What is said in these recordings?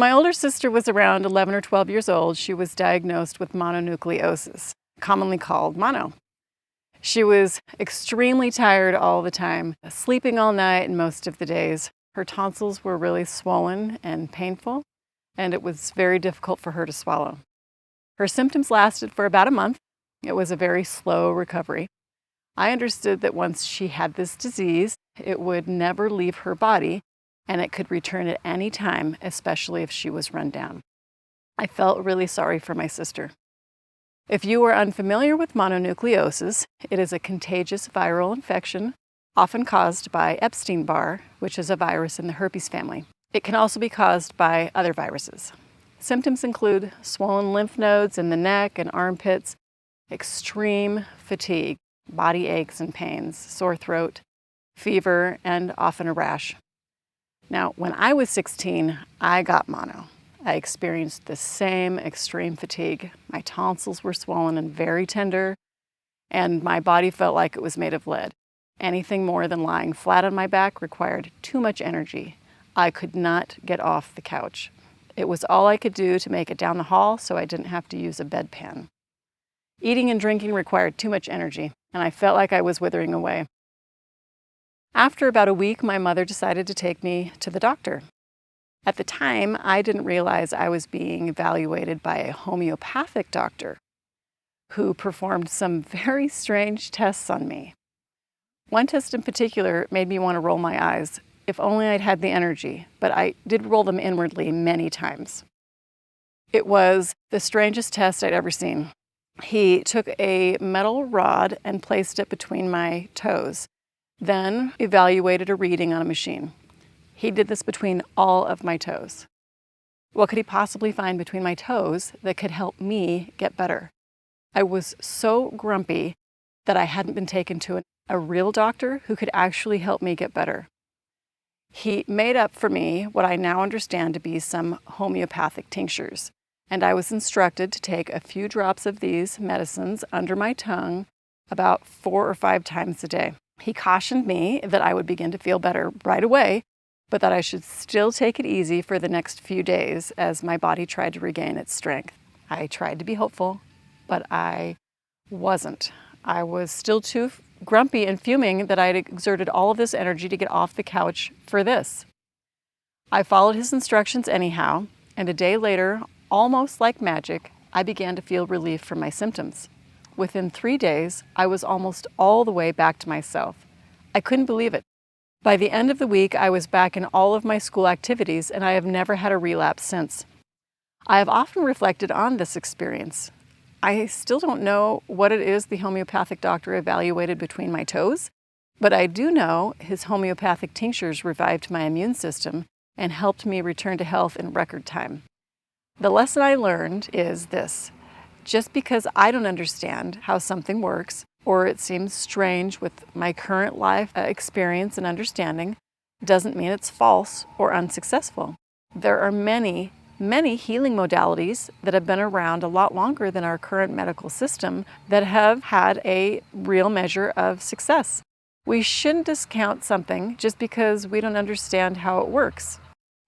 my older sister was around 11 or 12 years old, she was diagnosed with mononucleosis, commonly called mono. She was extremely tired all the time, sleeping all night and most of the days. Her tonsils were really swollen and painful, and it was very difficult for her to swallow. Her symptoms lasted for about a month. It was a very slow recovery. I understood that once she had this disease, it would never leave her body, and it could return at any time, especially if she was run down. I felt really sorry for my sister. If you are unfamiliar with mononucleosis, it is a contagious viral infection, often caused by Epstein-Barr, which is a virus in the herpes family. It can also be caused by other viruses. Symptoms include swollen lymph nodes in the neck and armpits, extreme fatigue, body aches and pains, sore throat, fever, and often a rash. Now, when I was 16, I got mono. I experienced the same extreme fatigue. My tonsils were swollen and very tender, and my body felt like it was made of lead. Anything more than lying flat on my back required too much energy. I could not get off the couch. It was all I could do to make it down the hall so I didn't have to use a bedpan. Eating and drinking required too much energy, and I felt like I was withering away. After about a week, my mother decided to take me to the doctor. At the time, I didn't realize I was being evaluated by a homeopathic doctor who performed some very strange tests on me. One test in particular made me want to roll my eyes. If only I'd had the energy, but I did roll them inwardly many times. It was the strangest test I'd ever seen. He took a metal rod and placed it between my toes, then evaluated a reading on a machine. He did this between all of my toes. What could he possibly find between my toes that could help me get better? I was so grumpy that I hadn't been taken to a real doctor who could actually help me get better. He made up for me what I now understand to be some homeopathic tinctures, and I was instructed to take a few drops of these medicines under my tongue about 4 or 5 times a day. He cautioned me that I would begin to feel better right away, but that I should still take it easy for the next few days as my body tried to regain its strength. I tried to be hopeful, but I wasn't. I was still too grumpy and fuming that I had exerted all of this energy to get off the couch for this. I followed his instructions anyhow, and a day later, almost like magic, I began to feel relief from my symptoms. Within 3 days, I was almost all the way back to myself. I couldn't believe it. By the end of the week, I was back in all of my school activities, and I have never had a relapse since. I have often reflected on this experience. I still don't know what it is the homeopathic doctor evaluated between my toes, but I do know his homeopathic tinctures revived my immune system and helped me return to health in record time. The lesson I learned is this: just because I don't understand how something works, or it seems strange with my current life experience and understanding, doesn't mean it's false or unsuccessful. There are many healing modalities that have been around a lot longer than our current medical system that have had a real measure of success. We shouldn't discount something just because we don't understand how it works.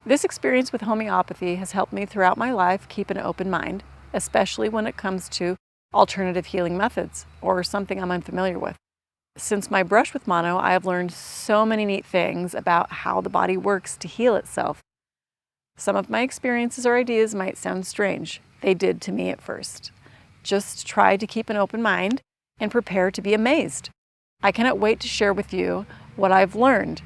This experience with homeopathy has helped me throughout my life keep an open mind, especially when it comes to alternative healing methods or something I'm unfamiliar with. Since my brush with mono, I have learned so many neat things about how the body works to heal itself. Some of my experiences or ideas might sound strange. They did to me at first. Just try to keep an open mind and prepare to be amazed. I cannot wait to share with you what I've learned